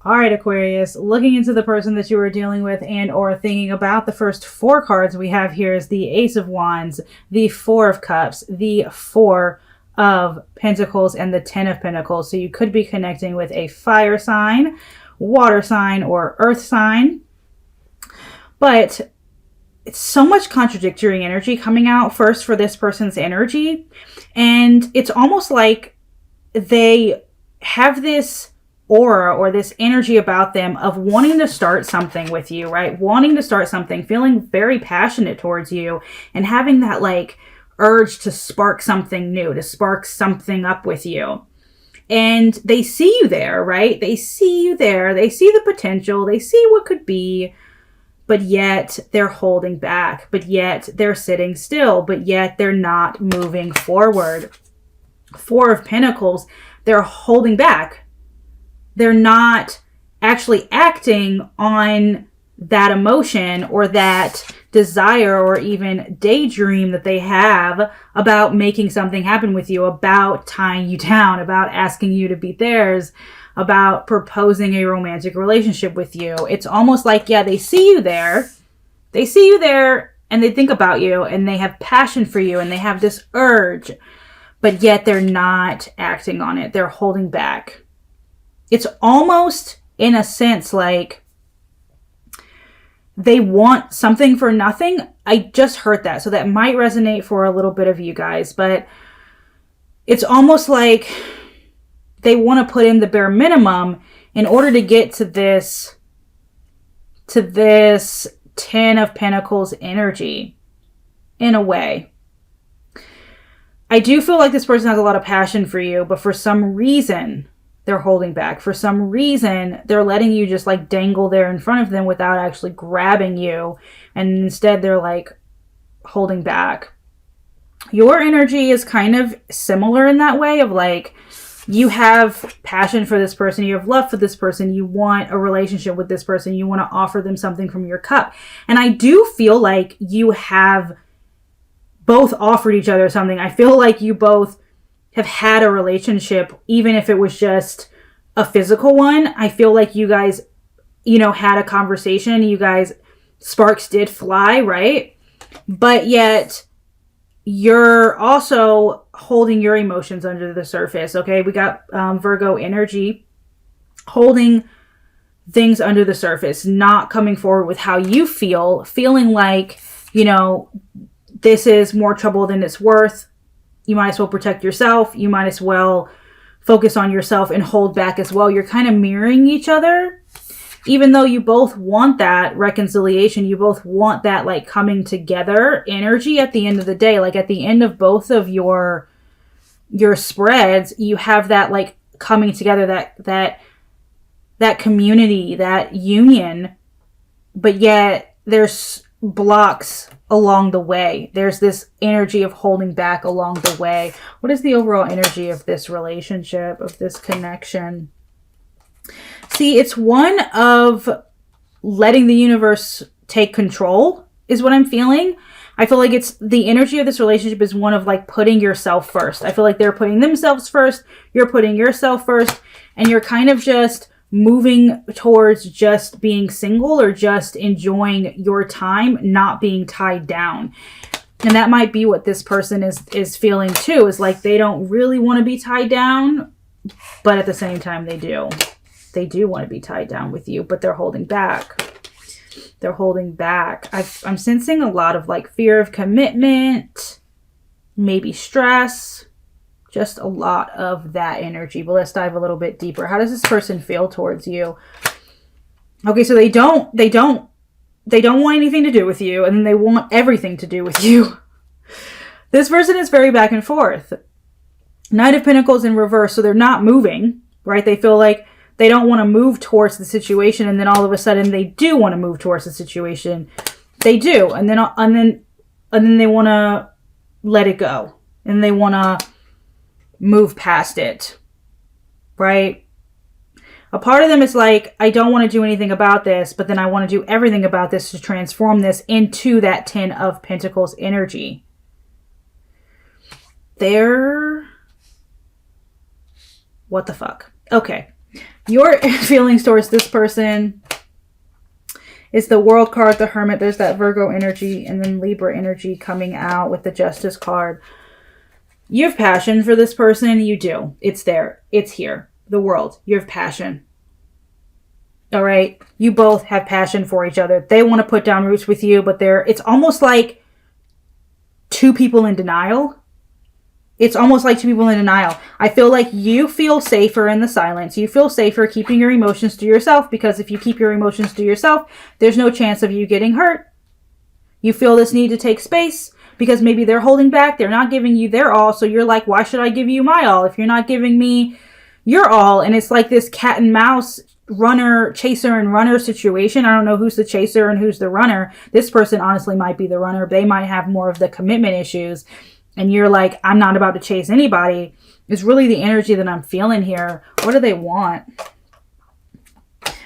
All right, Aquarius, looking into the person that you are dealing with and or thinking about, the first 4 cards we have here is the Ace of Wands, the 4 of Cups, the 4 of Pentacles, and the 10 of Pentacles. So you could be connecting with a fire sign, water sign, or earth sign. But it's so much contradictory energy coming out first for this person's energy. And it's almost like they have this aura or this energy about them of wanting to start something with you, right? Wanting to start something, feeling very passionate towards you, and having that like urge to spark something new, to spark something up with you. And they see you there, right? They see you there. They see the potential. They see what could be, but yet they're holding back, but yet they're sitting still, but yet they're not moving forward. 4 of Pentacles, they're holding back. They're not actually acting on that emotion or that desire or even daydream that they have about making something happen with you, about tying you down, about asking you to be theirs, about proposing a romantic relationship with you. It's almost like, yeah, they see you there. They see you there and they think about you and they have passion for you and they have this urge, but yet they're not acting on it. They're holding back. It's almost, in a sense, like they want something for nothing. I just heard that, so that might resonate for a little bit of you guys, but it's almost like they want to put in the bare minimum in order to get to this 10 of Pentacles energy, in a way. I do feel like this person has a lot of passion for you, but for some reason they're holding back. For some reason, they're letting you just like dangle there in front of them without actually grabbing you. And instead they're like holding back. Your energy is kind of similar in that way of like, you have passion for this person. You have love for this person. You want a relationship with this person. You want to offer them something from your cup. And I do feel like you have both offered each other something. I feel like you both have had a relationship, even if it was just a physical one. I feel like you guys, had a conversation. You guys, sparks did fly, right? But yet you're also holding your emotions under the surface. Okay. We got Virgo energy, holding things under the surface, not coming forward with how you feel, feeling like, this is more trouble than it's worth. You might as well protect yourself. You might as well focus on yourself and hold back as well. You're kind of mirroring each other, even though you both want that reconciliation. You both want that like coming together energy at the end of the day. Like at the end of both of your spreads, you have that like coming together, that community, that union, but yet there's blocks along the way. There's this energy of holding back along the way. What is the overall energy of this relationship, of this connection? See, it's one of letting the universe take control is what I'm feeling. I feel like it's the energy of this relationship is one of like putting yourself first. I feel like they're putting themselves first. You're putting yourself first, and you're kind of just moving towards just being single or just enjoying your time, not being tied down. And that might be what this person is feeling too, is like they don't really want to be tied down, but at the same time they do. They do want to be tied down with you, but they're holding back. They're holding back. I'm sensing a lot of like fear of commitment, maybe stress, just a lot of that energy. But let's dive a little bit deeper. How does this person feel towards you? Okay, so they don't want anything to do with you, and then they want everything to do with you. This person is very back and forth. Knight of Pentacles in reverse, so they're not moving, right? They feel like they don't want to move towards the situation, and then all of a sudden they do want to move towards the situation. They do, and then they want to let it go, and they want to move past it, right? A part of them is like, I don't want to do anything about this, but then I want to do everything about this to transform this into that 10 of Pentacles energy. What the fuck? Okay. Your feelings towards this person is the World card, the Hermit. There's that Virgo energy and then Libra energy coming out with the Justice card. You have passion for this person. You do. It's there. It's here. The World. You have passion. All right. You both have passion for each other. They want to put down roots with you, but it's almost like two people in denial. It's almost like two people in denial. I feel like you feel safer in the silence. You feel safer keeping your emotions to yourself, because if you keep your emotions to yourself, there's no chance of you getting hurt. You feel this need to take space because maybe they're holding back. They're not giving you their all. So you're like, why should I give you my all if you're not giving me your all? And it's like this cat and mouse, runner, chaser and runner situation. I don't know who's the chaser and who's the runner. This person honestly might be the runner. They might have more of the commitment issues. And you're like, I'm not about to chase anybody. It's really the energy that I'm feeling here. What do they want?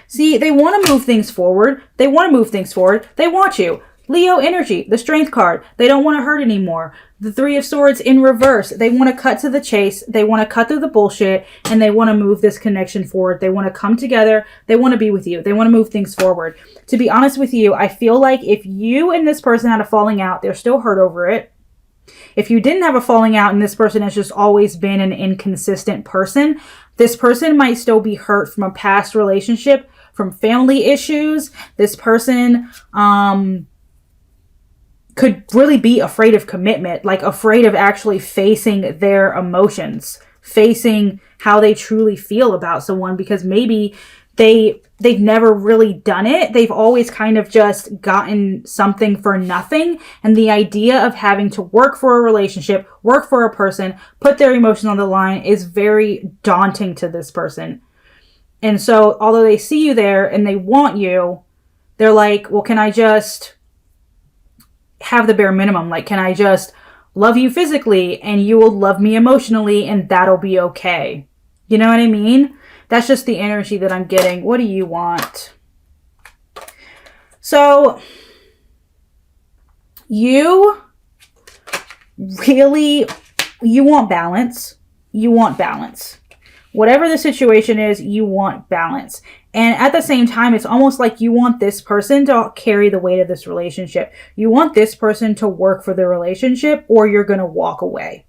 See, they want to move things forward. They want to move things forward. They want you. Leo energy, the Strength card. They don't want to hurt anymore. The Three of Swords in reverse. They want to cut to the chase. They want to cut through the bullshit. And they want to move this connection forward. They want to come together. They want to be with you. They want to move things forward. To be honest with you, I feel like if you and this person had a falling out, they're still hurt over it. If you didn't have a falling out and this person has just always been an inconsistent person, this person might still be hurt from a past relationship, from family issues. This person could really be afraid of commitment, like afraid of actually facing their emotions, facing how they truly feel about someone, because maybe they've never really done it. They've always kind of just gotten something for nothing. And the idea of having to work for a relationship, work for a person, put their emotions on the line is very daunting to this person. And so although they see you there and they want you, they're like, well, can I just have the bare minimum? Like, can I just love you physically and you will love me emotionally and that'll be okay? You know what I mean? That's just the energy that I'm getting. What do you want? So you want balance. You want balance. Whatever the situation is, you want balance. And at the same time, it's almost like you want this person to carry the weight of this relationship. You want this person to work for the relationship, or you're going to walk away.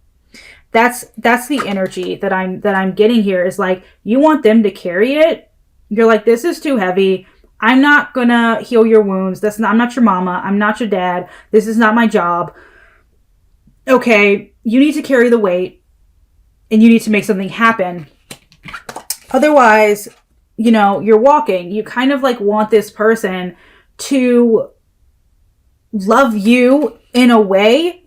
That's the energy that I'm getting here, is like, you want them to carry it. You're like, this is too heavy. I'm not going to heal your wounds. I'm not your mama. I'm not your dad. This is not my job. Okay, you need to carry the weight and you need to make something happen. Otherwise, you're walking. You kind of like want this person to love you in a way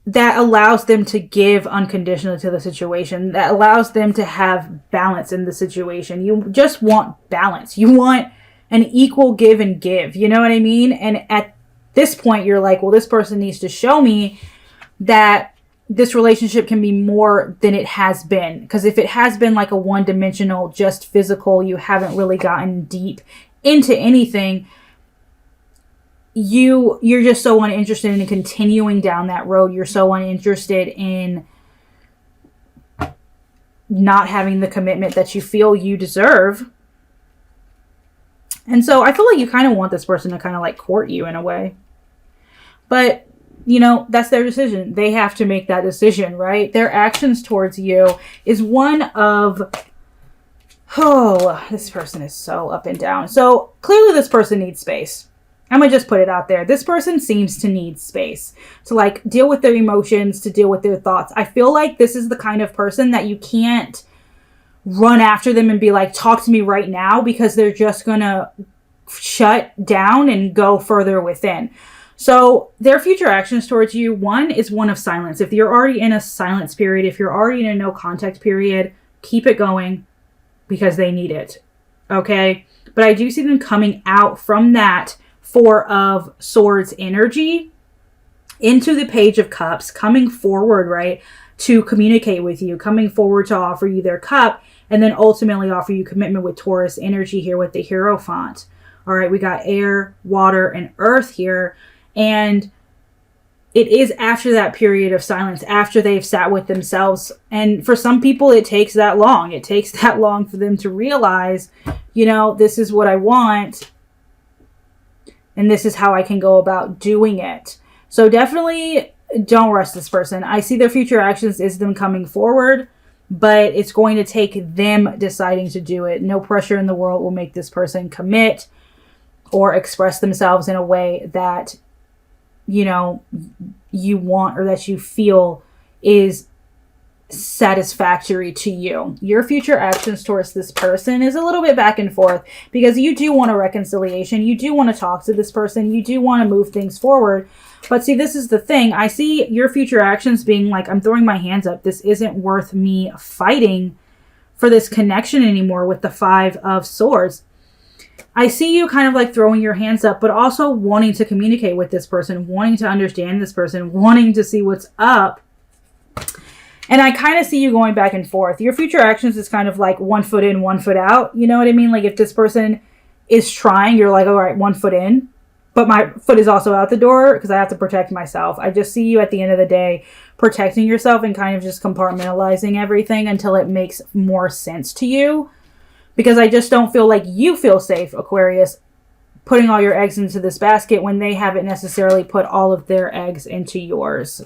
that allows them to give unconditionally to the situation, that allows them to have balance in the situation. You just want balance. You want an equal give and give. You know what I mean? And at this point, you're like, well, this person needs to show me that this relationship can be more than it has been. Because if it has been like a one-dimensional, just physical, you haven't really gotten deep into anything, you're just so uninterested in continuing down that road. You're so uninterested in not having the commitment that you feel you deserve. And so I feel like you kind of want this person to kind of like court you in a way. But, that's their decision. They have to make that decision, right? Their actions towards you is one of, this person is so up and down. So clearly this person needs space. I'm going to just put it out there. This person seems to need space to like deal with their emotions, to deal with their thoughts. I feel like this is the kind of person that you can't run after them and be like, talk to me right now, because they're just going to shut down and go further within. So their future actions towards you, one is one of silence. If you're already in a silence period, if you're already in a no contact period, keep it going because they need it. Okay. But I do see them coming out from that Four of Swords energy into the Page of Cups, coming forward, right, to communicate with you, coming forward to offer you their cup, and then ultimately offer you commitment with Taurus energy here with the Hierophant. All right, we got air, water, and earth here. And it is after that period of silence, after they've sat with themselves. And for some people, it takes that long. It takes that long for them to realize, you know, this is what I want, and this is how I can go about doing it. So definitely don't rush this person. I see their future actions is them coming forward, but it's going to take them deciding to do it. No pressure in the world will make this person commit or express themselves in a way that, you know, you want or that you feel is satisfactory to you. Your future actions towards this person is a little bit back and forth, because you do want a reconciliation. You do want to talk to this person. You do want to move things forward. But see, this is the thing. I see your future actions being like, I'm throwing my hands up. This isn't worth me fighting for this connection anymore with the 5 of Swords. I see you kind of like throwing your hands up, but also wanting to communicate with this person, wanting to understand this person, wanting to see what's up. And I kind of see you going back and forth. Your future actions is kind of like 1 foot in, 1 foot out. You know what I mean? Like if this person is trying, you're like, all right, 1 foot in, but my foot is also out the door because I have to protect myself. I just see you at the end of the day protecting yourself and kind of just compartmentalizing everything until it makes more sense to you. Because I just don't feel like you feel safe, Aquarius, putting all your eggs into this basket when they haven't necessarily put all of their eggs into yours.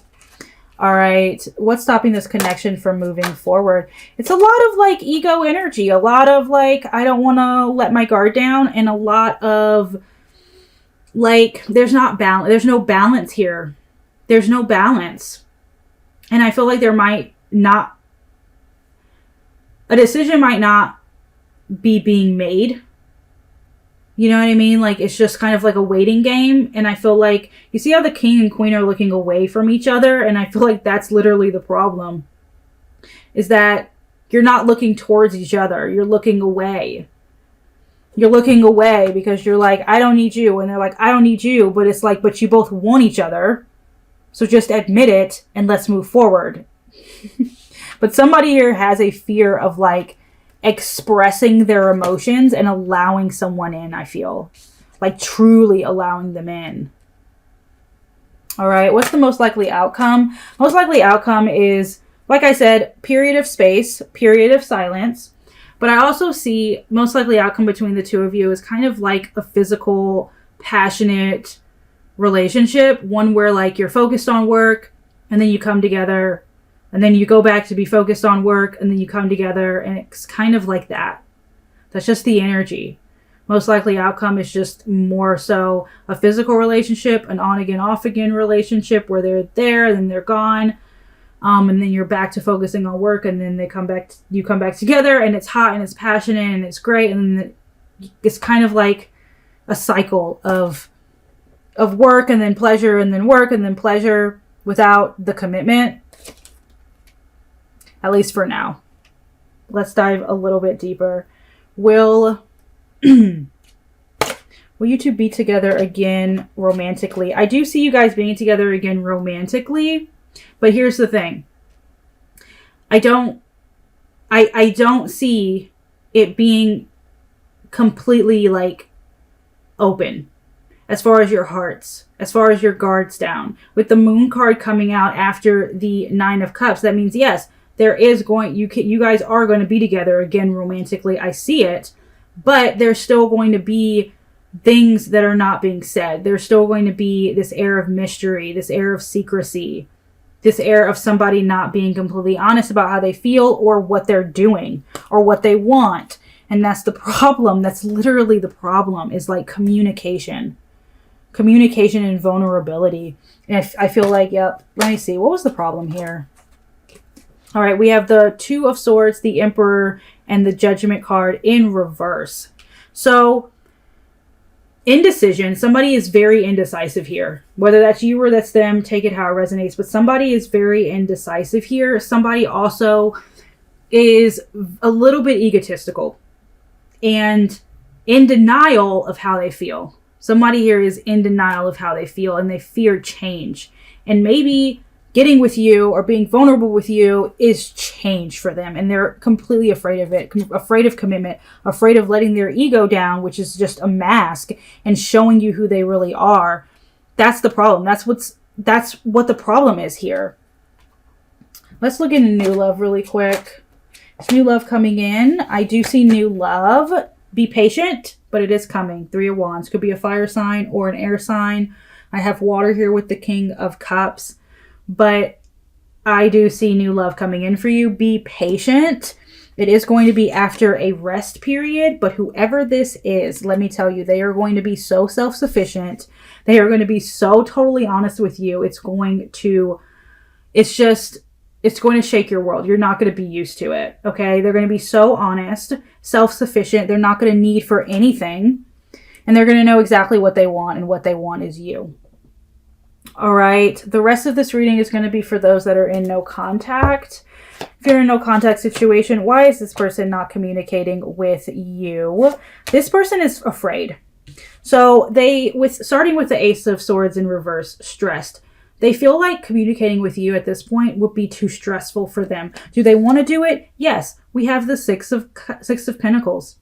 All right. What's stopping this connection from moving forward? It's a lot of like ego energy, a lot of like, I don't want to let my guard down, and a lot of like, there's no balance here. There's no balance. And I feel like a decision might not be being made. You know what I mean? Like, it's just kind of like a waiting game. And I feel like, you see how the king and queen are looking away from each other? And I feel like that's literally the problem. Is that you're not looking towards each other. You're looking away. You're looking away because you're like, I don't need you. And they're like, I don't need you. But it's like, but you both want each other. So just admit it and let's move forward. But somebody here has a fear of like, expressing their emotions and allowing someone in, I feel. Like truly allowing them in. All right, what's the most likely outcome? Most likely outcome is, like I said, period of space, period of silence. But I also see most likely outcome between the two of you is kind of like a physical, passionate relationship. One where like you're focused on work and then you come together. And then you go back to be focused on work, and then you come together, and it's kind of like that. That's just the energy. Most likely outcome is just more so a physical relationship, an on-again, off-again relationship where they're there, and then they're gone. And then you're back to focusing on work, and then you come back together, and it's hot, and it's passionate, and it's great. And then it's kind of like a cycle of work, and then pleasure, and then work, and then pleasure without the commitment. At least for now. Let's dive a little bit deeper. Will you two be together again romantically? I do see you guys being together again romantically. But here's the thing. I don't see it being completely like open. As far as your hearts. As far as your guards down. With the moon card coming out after the 9 of Cups. That means yes. There is you guys are going to be together again romantically. I see it. But there's still going to be things that are not being said. There's still going to be this air of mystery, this air of secrecy, this air of somebody not being completely honest about how they feel or what they're doing or what they want. And that's the problem. That's literally the problem, is like communication. Communication and vulnerability. And I feel like, yep, let me see. What was the problem here? All right, we have the 2 of Swords, the Emperor, and the Judgment card in reverse. So, indecision. Somebody is very indecisive here. Whether that's you or that's them, take it how it resonates. But somebody is very indecisive here. Somebody also is a little bit egotistical and in denial of how they feel. Somebody here is in denial of how they feel, and they fear change. And maybe getting with you or being vulnerable with you is change for them. And they're completely afraid of it, afraid of commitment, afraid of letting their ego down, which is just a mask, and showing you who they really are. That's the problem. That's what's that's what the problem is here. Let's look into new love really quick. It's new love coming in. I do see new love. Be patient, but it is coming. 3 of Wands. Could be a fire sign or an air sign. I have water here with the King of Cups. But I do see new love coming in for you. Be patient. It is going to be after a rest period, but whoever this is, let me tell you, they are going to be so self-sufficient. They are going to be so totally honest with you. It's going to shake your world. You're not going to be used to it, okay? They're going to be so honest, self-sufficient. They're not going to need for anything, and they're going to know exactly what they want, and what they want is you. All right, the rest of this reading is going to be for those that are in no contact. If you're in a no contact situation, why is this person not communicating with you? This person is afraid. So starting with the Ace of Swords in reverse, stressed. They feel like communicating with you at this point would be too stressful for them. Do they want to do it? Yes. We have the Six of Pentacles.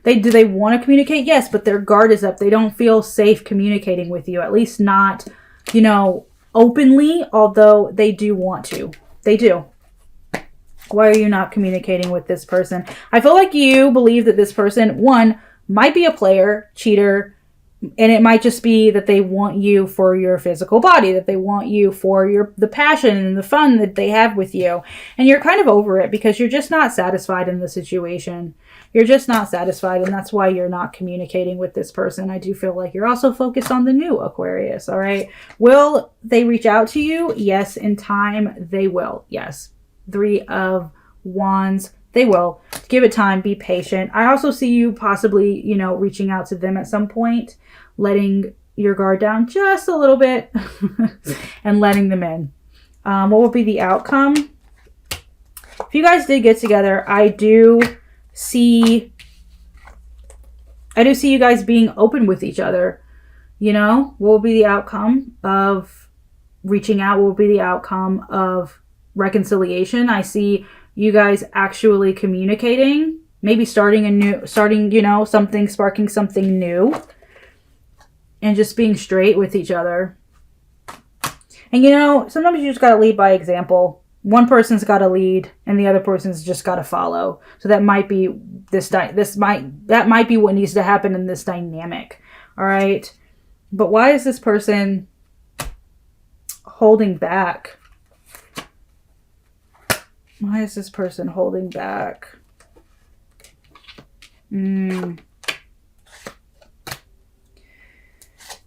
Do they want to communicate? Yes, but their guard is up. They don't feel safe communicating with you, at least not, openly, although they do want to. They do. Why are you not communicating with this person? I feel like you believe that this person, one, might be a player, cheater, and it might just be that they want you for your physical body, that they want you for the passion and the fun that they have with you. And you're kind of over it because you're just not satisfied in the situation. You're just not satisfied, and that's why you're not communicating with this person. I do feel like you're also focused on the new Aquarius, all right? Will they reach out to you? Yes, in time, they will. Yes. 3 of Wands. They will. Give it time. Be patient. I also see you possibly, reaching out to them at some point, letting your guard down just a little bit and letting them in. What will be the outcome? If you guys did get together, I do see you guys being open with each other. What will be the outcome of reaching out? What will be the outcome of reconciliation? I see you guys actually communicating, maybe sparking something new, and just being straight with each other. And sometimes you just got to lead by example. One person's got to lead and the other person's just got to follow. So that might be that might be what needs to happen in this dynamic. All right. But why is this person holding back? Why is this person holding back?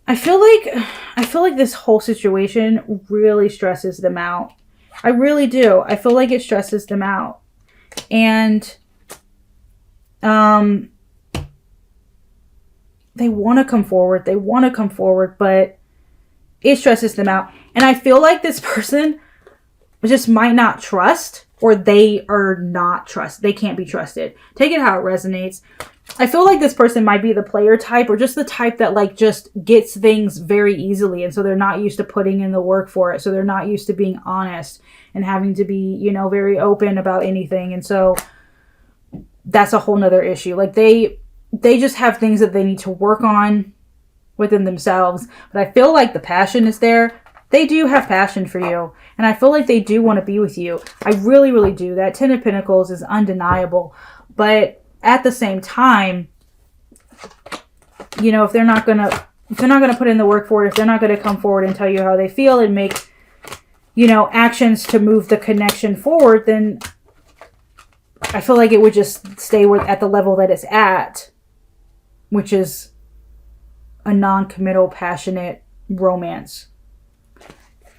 I feel like this whole situation really stresses them out. I really do. I feel like it stresses them out. And they want to come forward. They want to come forward, but it stresses them out. And I feel like this person just might not trust, or they are not trust. They can't be trusted. Take it how it resonates. I feel like this person might be the player type, or just the type that just gets things very easily. And so they're not used to putting in the work for it. So they're not used to being honest and having to be, very open about anything. And so that's a whole nother issue. They just have things that they need to work on within themselves. But I feel like the passion is there. They do have passion for you. And I feel like they do want to be with you. I really, really do. That 10 of Pentacles is undeniable. But at the same time, if they're not going to put in the work for it, if they're not going to come forward and tell you how they feel and make, actions to move the connection forward, then I feel like it would just stay at the level that it's at, which is a non-committal, passionate romance.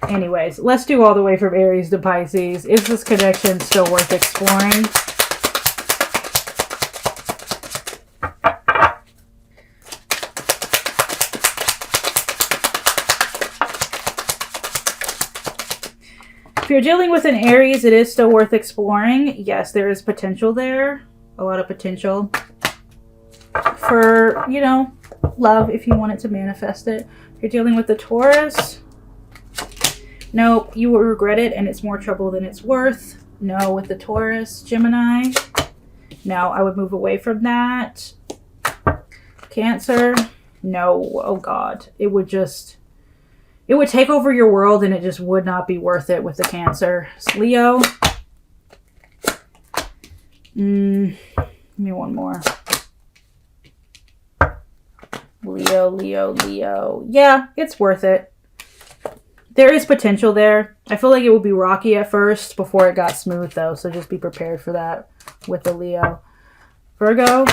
Anyways, let's do all the way from Aries to Pisces. Is this connection still worth exploring? If you're dealing with an Aries, it is still worth exploring. Yes, there is potential there. A lot of potential for, love if you want it to manifest it. If you're dealing with the Taurus, no, you will regret it and it's more trouble than it's worth. No, with the Taurus, Gemini, no, I would move away from that. Cancer, no, oh God, it would just It would take over your world and it just would not be worth it with the Cancer. Leo. Give me one more. Leo, Leo, Leo. Yeah, it's worth it. There is potential there. I feel like it would be rocky at first before it got smooth though. So just be prepared for that with the Leo. Virgo.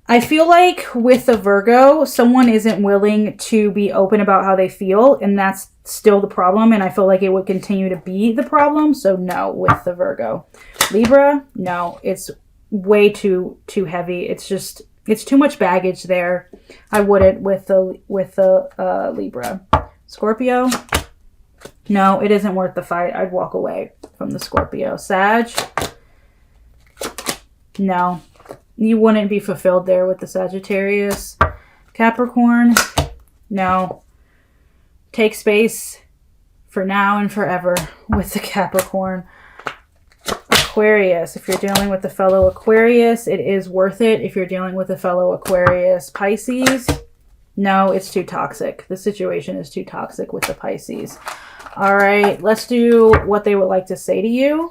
I feel like with the Virgo, someone isn't willing to be open about how they feel, and that's still the problem, and I feel like it would continue to be the problem, so no with the Virgo. Libra, no, it's way too heavy. It's too much baggage there. I wouldn't with the Libra. Scorpio, no, it isn't worth the fight. I'd walk away from the Scorpio. Sag, no. You wouldn't be fulfilled there with the Sagittarius. Capricorn, no. Take space for now and forever with the Capricorn. Aquarius, if you're dealing with a fellow Aquarius, it is worth it. If you're dealing with a fellow Aquarius. Pisces, no, it's too toxic. The situation is too toxic with the Pisces. All right, let's do what they would like to say to you.